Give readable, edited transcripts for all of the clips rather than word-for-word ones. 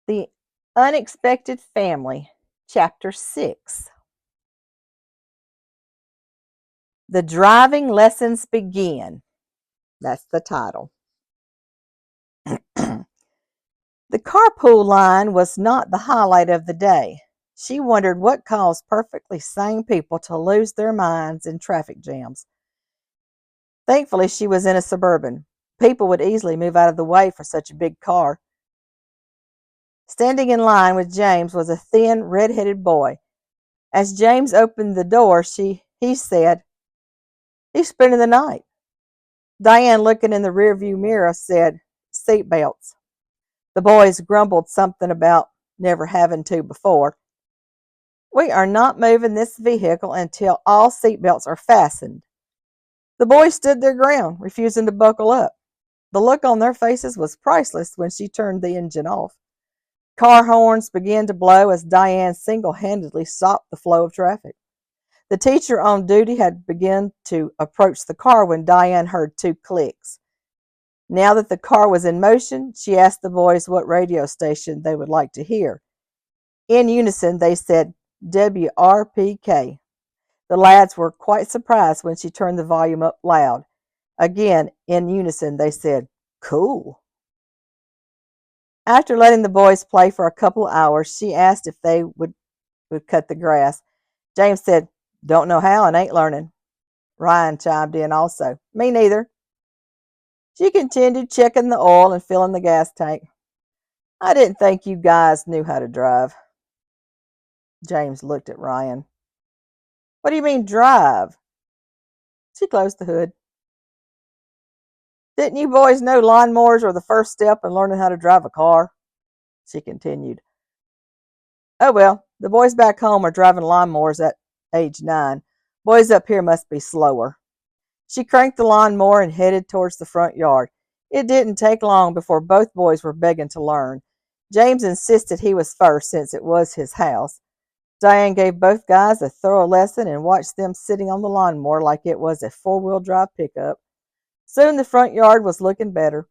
The Unexpected Family, Chapter 6. The Driving Lessons Begin. That's the title. The carpool line was not the highlight of the day. She wondered what caused perfectly sane people to lose their minds in traffic jams. Thankfully, she was in a Suburban. People would easily move out of the way for such a big car. Standing in line with James was a thin, red-headed boy. As James opened the door, he said, "He's spending the night." Diane, looking in the rearview mirror, said, "Seat belts." The boys grumbled something about never having to before. "We are not moving this vehicle until all seat belts are fastened." The boys stood their ground, refusing to buckle up. The look on their faces was priceless when she turned the engine off. Car horns began to blow as Diane single-handedly stopped the flow of traffic. The teacher on duty had begun to approach the car when Diane heard two clicks. Now that the car was in motion, she asked the boys what radio station they would like to hear. In unison, they said WRPK. The lads were quite surprised when she turned the volume up loud. Again, in unison, they said, "Cool." After letting the boys play for a couple of hours, she asked if they would cut the grass. James said, "Don't know how and ain't learning." Ryan chimed in also. "Me neither." She continued checking the oil and filling the gas tank. "I didn't think you guys knew how to drive." James looked at Ryan. "What do you mean drive?" She closed the hood. "Didn't you boys know lawnmowers are the first step in learning how to drive a car?" She continued. "Oh well, the boys back home are driving lawnmowers at age 9. Boys up here must be slower." She cranked the lawnmower and headed towards the front yard. It didn't take long before both boys were begging to learn. James insisted he was first since it was his house. Diane gave both guys a thorough lesson and watched them sitting on the lawnmower like it was a four-wheel drive pickup. Soon the front yard was looking better.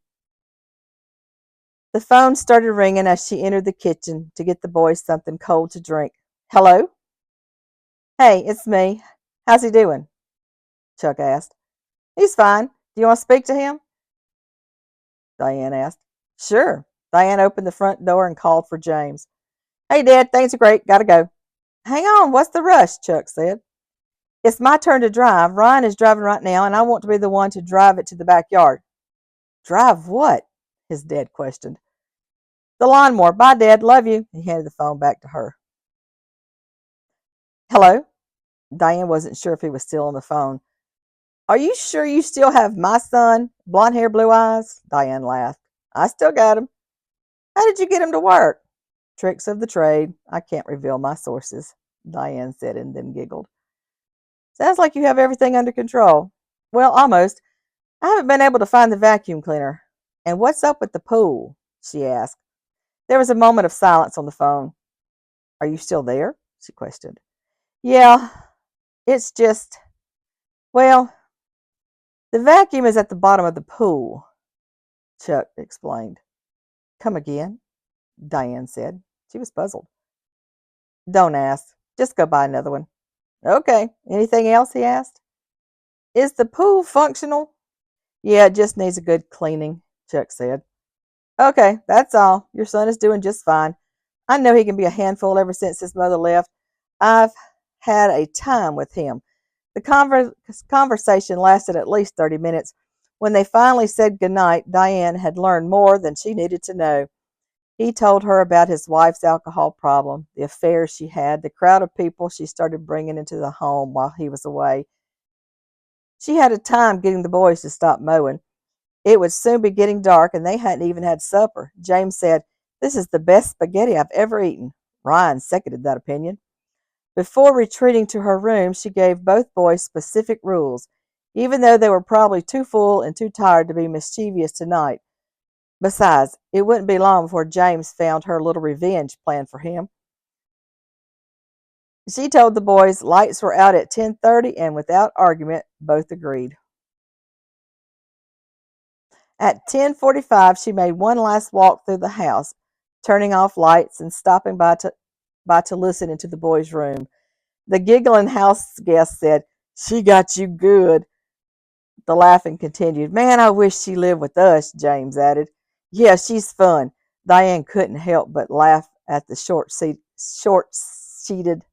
The phone started ringing as she entered the kitchen to get the boys something cold to drink. "Hello?" "Hey, it's me. How's he doing?" Chuck asked. "He's fine. Do you want to speak to him?" Diane asked. "Sure." Diane opened the front door and called for James. "Hey, Dad, things are great. Gotta go." "Hang on, what's the rush?" Chuck said. "It's my turn to drive. Ryan is driving right now, and I want to be the one to drive it to the backyard." "Drive what?" his dad questioned. "The lawnmower. Bye, Dad. Love you." He handed the phone back to her. "Hello?" Diane wasn't sure if he was still on the phone. "Are you sure you still have my son? Blonde hair, blue eyes?" Diane laughed. "I still got him." "How did you get him to work?" "Tricks of the trade. I can't reveal my sources," Diane said and then giggled. "Sounds like you have everything under control." "Well, almost. I haven't been able to find the vacuum cleaner." "And what's up with the pool?" she asked. There was a moment of silence on the phone. "Are you still there?" she questioned. "Yeah, it's just, well, the vacuum is at the bottom of the pool," Chuck explained. "Come again?" Diane said. She was puzzled. "Don't ask. Just go buy another one." "Okay. Anything else?" he asked. "Is the pool functional?" "Yeah, it just needs a good cleaning," Chuck said. "Okay, that's all. Your son is doing just fine. I know he can be a handful ever since his mother left. I've had a time with him." The conversation lasted at least 30 minutes. When they finally said goodnight, Diane had learned more than she needed to know. He told her about his wife's alcohol problem, the affairs she had, the crowd of people she started bringing into the home while he was away. She had a time getting the boys to stop mowing. It would soon be getting dark, and they hadn't even had supper. James said, "This is the best spaghetti I've ever eaten." Ryan seconded that opinion. Before retreating to her room, she gave both boys specific rules, even though they were probably too full and too tired to be mischievous tonight. Besides, it wouldn't be long before James found her little revenge planned for him. She told the boys lights were out at 10:30, and without argument, both agreed. At 10:45, she made one last walk through the house. turning off lights and stopping by to listen into the boys' room. The giggling house guest said, "She got you good." The laughing continued. "Man, I wish she lived with us," James added. "Yeah, she's fun." Diane couldn't help but laugh at the short sheeted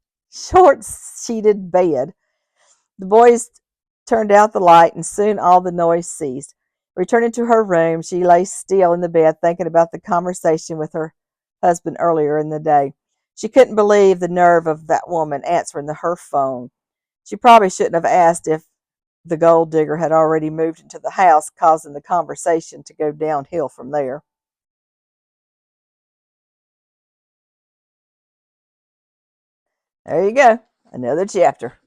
bed. The boys turned out the light, and soon all the noise ceased. Returning to her room, she lay still in the bed, thinking about the conversation with her husband earlier in the day. She couldn't believe the nerve of that woman answering her phone. She probably shouldn't have asked if the gold digger had already moved into the house, causing the conversation to go downhill from there. There you go. Another chapter.